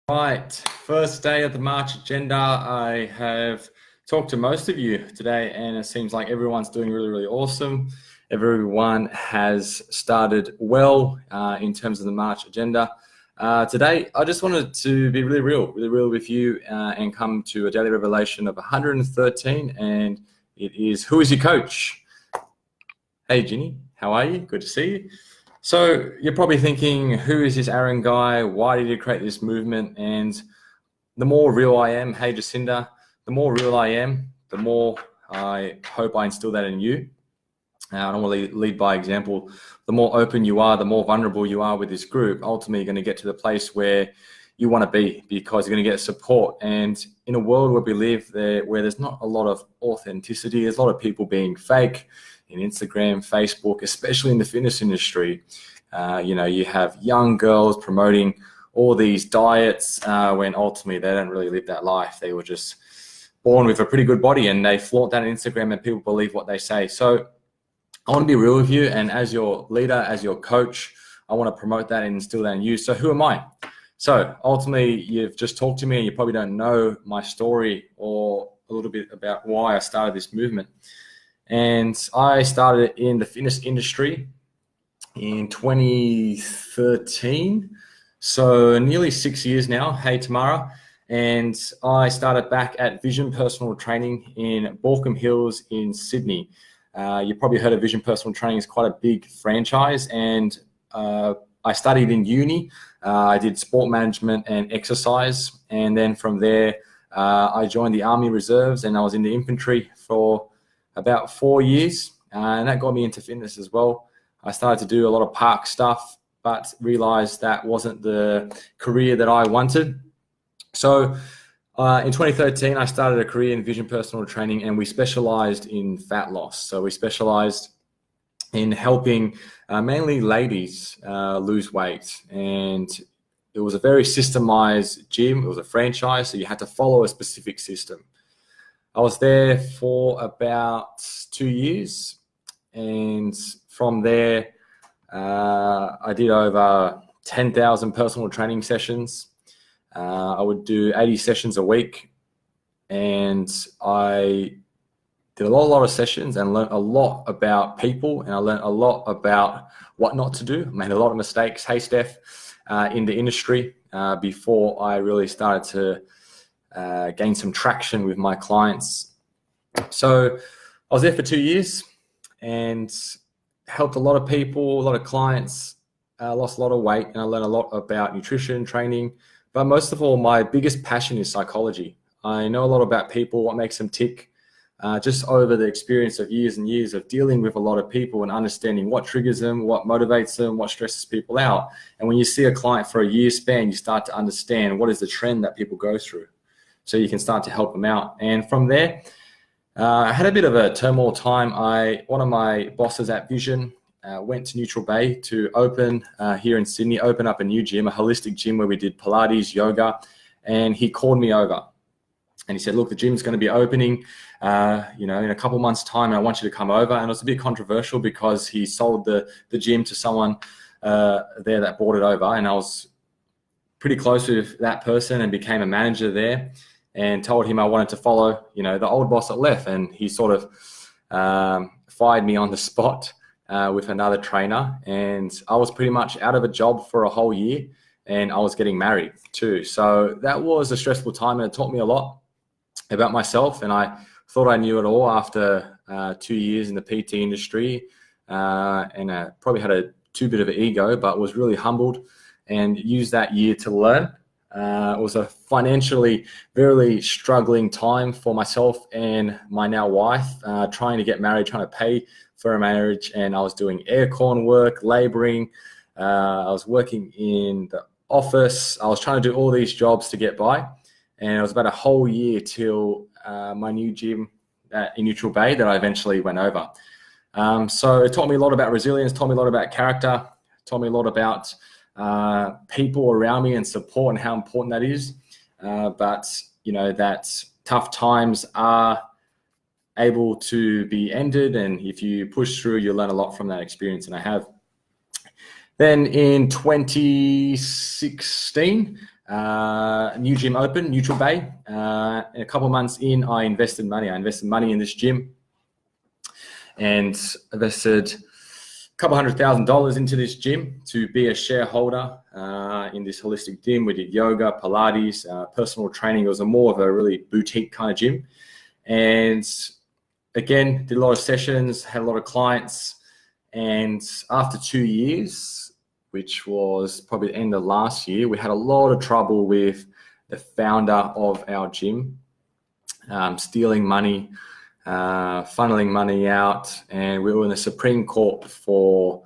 Right, first day of the March agenda. I have talked to most of you today, and it seems like everyone's doing really, really awesome. Everyone has started well in terms of the March agenda. Today, I just wanted to be really real with you and come to a daily revelation of 113, and it is, who is your coach? Hey, Ginny, how are you? Good to see you. So you're probably thinking, who is this Aaron guy? Why did he create this movement? And the more real I am, hey Jacinda, the more real I am, the more I hope I instill that in you. I don't want to lead by example. The more open you are, the more vulnerable you are with this group, ultimately you're going to get to the place where you want to be, because you're going to get support. And in a world where we live where there's not a lot of authenticity, there's a lot of people being fake in Instagram, Facebook, especially in the fitness industry. You have young girls promoting all these diets when ultimately they don't really live that life. They were just born with a pretty good body and they flaunt that on Instagram and people believe what they say. So I want to be real with you, and as your leader, as your coach, I want to promote that and instill that in you. So who am I? So ultimately, you've just talked to me and you probably don't know my story or a little bit about why I started this movement. And I started in the fitness industry in 2013. So nearly 6 years now. Hey, Tamara. And I started back at Vision Personal Training in Baulkham Hills in Sydney. You probably heard of Vision Personal Training. It's quite a big franchise. And I studied in uni. I did sport management and exercise. And then from there, I joined the Army Reserves and I was in the infantry for about 4 years. And that got me into fitness as well. I started to do a lot of park stuff, but realized that wasn't the career that I wanted. So in 2013, I started a career in Vision Personal Training, and we specialized in fat loss. So we specialized in helping mainly ladies lose weight. And it was a very systemized gym. It was a franchise, so you had to follow a specific system. I was there for about 2 years. And from there, I did over 10,000 personal training sessions. I would do 80 sessions a week. And I did a lot of sessions and learned a lot about people, and I learned a lot about what not to do. I made a lot of mistakes, hey Steph, in the industry before I really started to gain some traction with my clients. So I was there for 2 years and helped a lot of people, a lot of clients, lost a lot of weight, and I learned a lot about nutrition, training. But most of all, my biggest passion is psychology. I know a lot about people, what makes them tick, just over the experience of years and years of dealing with a lot of people and understanding what triggers them, what motivates them, what stresses people out. And when you see a client for a year span, you start to understand what is the trend that people go through, so you can start to help them out. And from there, I had a bit of a turmoil time. One of my bosses at Vision went to Neutral Bay to open here in Sydney, open up a new gym, a holistic gym where we did Pilates, yoga, and he called me over and he said, look, the gym's going to be opening in a couple months' time, and I want you to come over. And it was a bit controversial because he sold the gym to someone there that bought it over, and I was pretty close with that person and became a manager there, and told him I wanted to follow, the old boss that left. And he sort of fired me on the spot with another trainer. And I was pretty much out of a job for a whole year, and I was getting married too. So that was a stressful time, and it taught me a lot about myself. And I thought I knew it all after 2 years in the PT industry. And I probably had a too bit of an ego, but was really humbled and used that year to learn. It was a financially very struggling time for myself and my now wife, trying to get married, trying to pay for a marriage. And I was doing aircon work, laboring. I was working in the office. I was trying to do all these jobs to get by. And it was about a whole year till my new gym in Neutral Bay that I eventually went over. So it taught me a lot about resilience, taught me a lot about character, taught me a lot about people around me and support and how important that is. But that tough times are able to be ended, and if you push through, you learn a lot from that experience, and I have. Then in 2016, new gym opened, Neutral Bay. And a couple of months in, I invested money. I invested money in this gym and invested a couple $100,000 into this gym to be a shareholder in this holistic gym. We did yoga, Pilates, personal training. It was more of a really boutique kind of gym. And again, did a lot of sessions, had a lot of clients. And after 2 years, which was probably the end of last year, we had a lot of trouble with the founder of our gym, stealing money, funneling money out, and we were in the Supreme Court for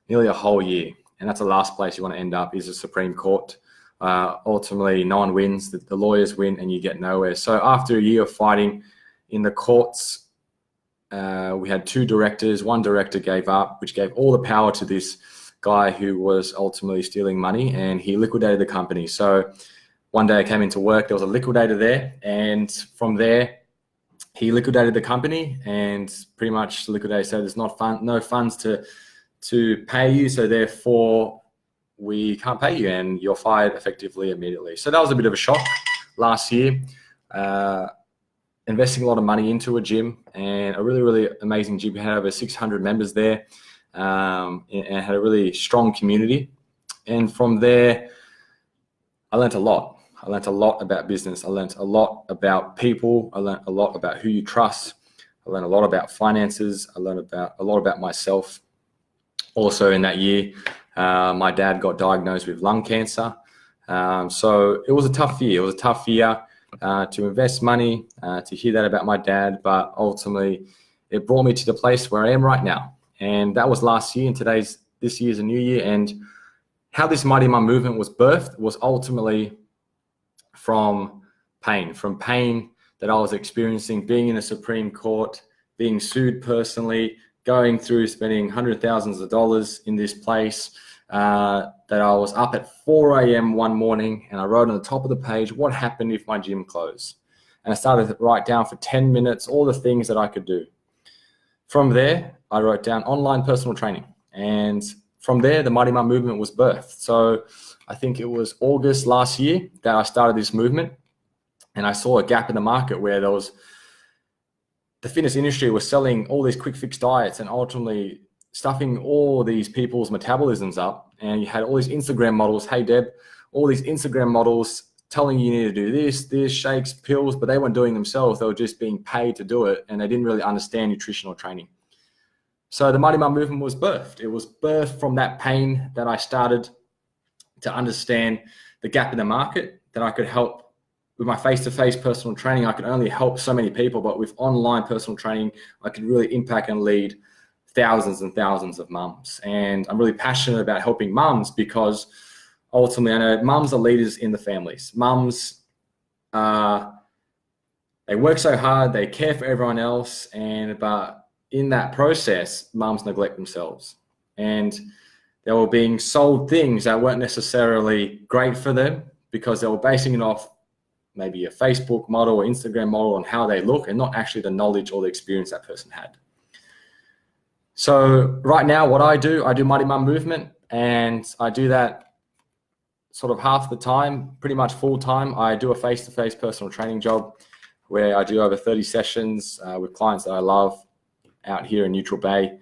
nearly a whole year. And that's the last place you want to end up, is the Supreme Court. Ultimately, no one wins, the lawyers win, and you get nowhere. So after a year of fighting in the courts, we had 2 directors. One director gave up, which gave all the power to this guy who was ultimately stealing money, and he liquidated the company. So one day I came into work, there was a liquidator there, and from there, he liquidated the company, and pretty much the liquidator said there's no funds to pay you, so therefore we can't pay you, and you're fired effectively immediately. So that was a bit of a shock last year. Investing a lot of money into a gym, and a really, really amazing gym. We had over 600 members there, and had a really strong community. And from there, I learned a lot. I learned a lot about business. I learned a lot about people. I learned a lot about who you trust. I learned a lot about finances. I learned a lot about myself. Also in that year, my dad got diagnosed with lung cancer. So it was a tough year. It was a tough year to invest money, to hear that about my dad, but ultimately it brought me to the place where I am right now. And that was last year, and this year's a new year. And how this Mighty Mum movement was birthed was ultimately from pain that I was experiencing, being in the Supreme Court, being sued personally, going through spending hundreds of thousands of dollars in this place, that I was up at 4 a.m. one morning, and I wrote on the top of the page, what happened if my gym closed? And I started to write down for 10 minutes all the things that I could do. From there, I wrote down online personal training. And from there, the Mighty Mum movement was birthed. So I think it was August last year that I started this movement, and I saw a gap in the market where the fitness industry was selling all these quick fix diets and ultimately stuffing all these people's metabolisms up. And you had all these Instagram models, hey Deb, all these Instagram models telling you need to do this, shakes, pills, but they weren't doing themselves. They were just being paid to do it, and they didn't really understand nutritional training. So the Mighty Mum movement was birthed. It was birthed from that pain that I started to understand the gap in the market, that I could help with my face-to-face personal training. I could only help so many people, but with online personal training, I could really impact and lead thousands and thousands of mums. And I'm really passionate about helping mums because ultimately I know mums are leaders in the families. Mums, they work so hard, they care for everyone else, but in that process, mums neglect themselves. And they were being sold things that weren't necessarily great for them because they were basing it off maybe a Facebook model or Instagram model on how they look, and not actually the knowledge or the experience that person had. So right now, what I do Mighty Mum movement, and I do that sort of half the time, pretty much full time. I do a face-to-face personal training job where I do over 30 sessions with clients that I love out here in Neutral Bay.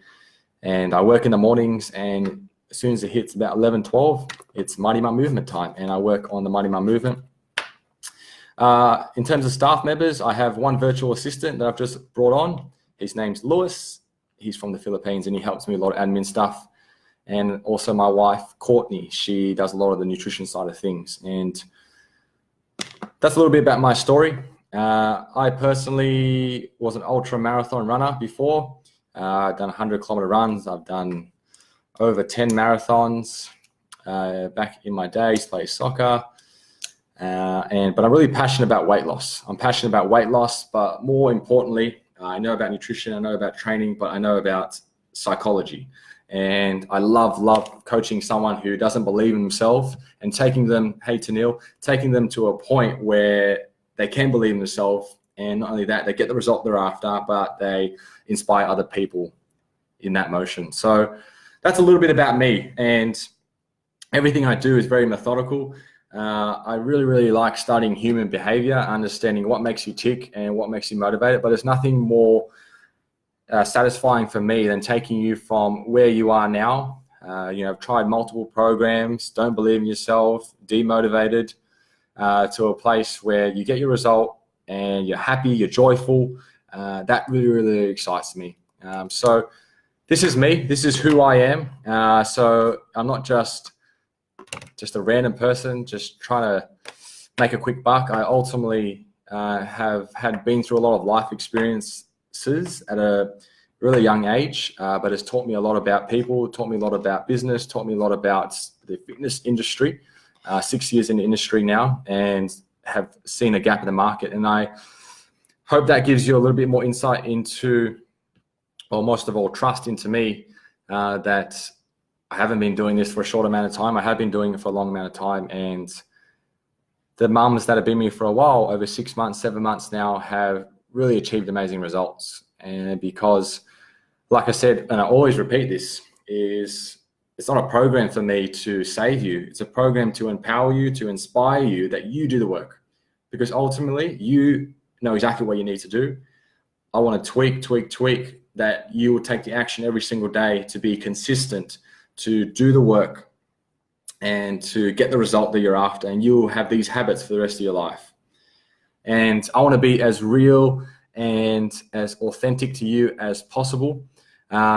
And I work in the mornings, and as soon as it hits about 11, 12, it's Mighty Mum movement time, and I work on the Mighty Mum movement. In terms of staff members, I have one virtual assistant that I've just brought on. His name's Lewis. He's from the Philippines, and he helps me a lot of admin stuff. And also my wife, Courtney, she does a lot of the nutrition side of things. And that's a little bit about my story. I personally was an ultra marathon runner before. I've done 100-kilometer runs. I've done over 10 marathons back in my days, played soccer. But I'm really passionate about weight loss. I'm passionate about weight loss, but more importantly, I know about nutrition, I know about training, but I know about psychology. And I love coaching someone who doesn't believe in themselves and taking them, hey Tanil, taking them to a point where they can believe in themselves. And not only that, they get the result they're after, but they inspire other people in that motion. So that's a little bit about me. And everything I do is very methodical. I really like studying human behavior, understanding what makes you tick and what makes you motivated. But there's nothing more satisfying for me than taking you from where you are now. I've tried multiple programs, don't believe in yourself, demotivated, to a place where you get your result and you're happy, you're joyful. That really excites me. So this is me. This is who I am. So I'm not just a random person just trying to make a quick buck. I ultimately have been through a lot of life experiences at a really young age, but it's taught me a lot about people, taught me a lot about business, taught me a lot about the fitness industry. 6 years in the industry now, and have seen a gap in the market. And I hope that gives you a little bit more insight into, or most of all, trust into me, that I haven't been doing this for a short amount of time. I have been doing it for a long amount of time. And the mums that have been with me for a while, over 6 months, 7 months now, have really achieved amazing results. And because, like I said, and I always repeat this, is it's not a program for me to save you. It's a program to empower you, to inspire you, that you do the work. Because ultimately, you know exactly what you need to do. I want to tweak, that you will take the action every single day to be consistent, to do the work, and to get the result that you're after. And you'll have these habits for the rest of your life. And I want to be as real and as authentic to you as possible,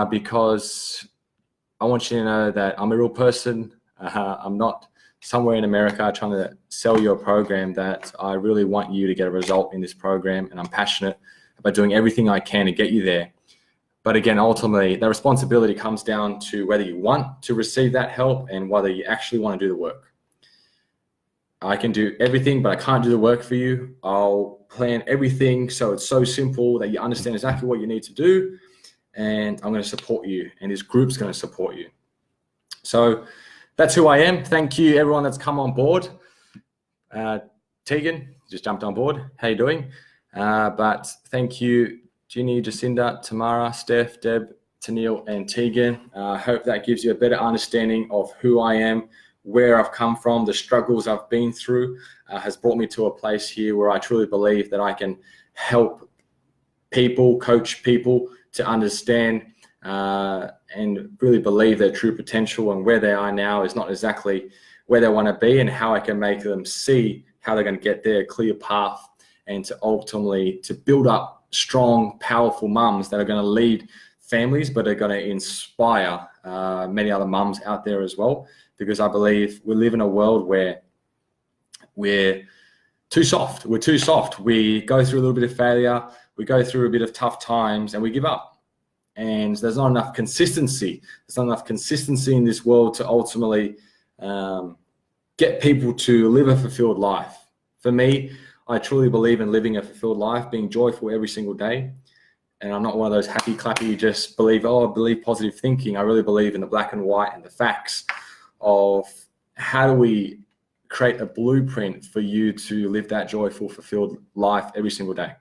because I want you to know that I'm a real person. I'm not somewhere in America trying to sell you a program. That I really want you to get a result in this program, and I'm passionate about doing everything I can to get you there. But again, ultimately, the responsibility comes down to whether you want to receive that help and whether you actually want to do the work. I can do everything, but I can't do the work for you. I'll plan everything so it's so simple that you understand exactly what you need to do. And I'm going to support you, and this group's going to support you. So that's who I am. Thank you, everyone that's come on board. Tegan just jumped on board. How you doing? But thank you, Ginny, Jacinda, Tamara, Steph, Deb, Tennille, and Tegan. I hope that gives you a better understanding of who I am, where I've come from, the struggles I've been through, has brought me to a place here where I truly believe that I can help people, coach people to understand and really believe their true potential, and where they are now is not exactly where they want to be, and how I can make them see how they're going to get there, a clear path, and to ultimately to build up strong, powerful mums that are going to lead families, but are going to inspire many other mums out there as well. Because I believe we live in a world where we're too soft. We're too soft. We go through a little bit of failure. We go through a bit of tough times and we give up. And there's not enough consistency. There's not enough consistency in this world to ultimately get people to live a fulfilled life. For me, I truly believe in living a fulfilled life, being joyful every single day. And I'm not one of those happy clappy, just believe positive thinking. I really believe in the black and white and the facts of how do we create a blueprint for you to live that joyful, fulfilled life every single day,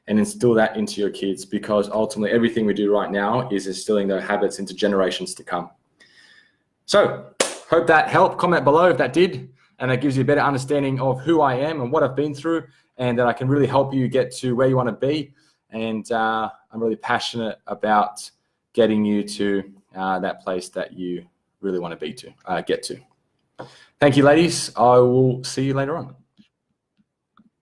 and instill that into your kids, because ultimately everything we do right now is instilling those habits into generations to come. So hope that helped. Comment below if that did, and that gives you a better understanding of who I am and what I've been through, and that I can really help you get to where you want to be. And I'm really passionate about getting you to that place that you really want to be to, get to. Thank you, ladies. I will see you later on.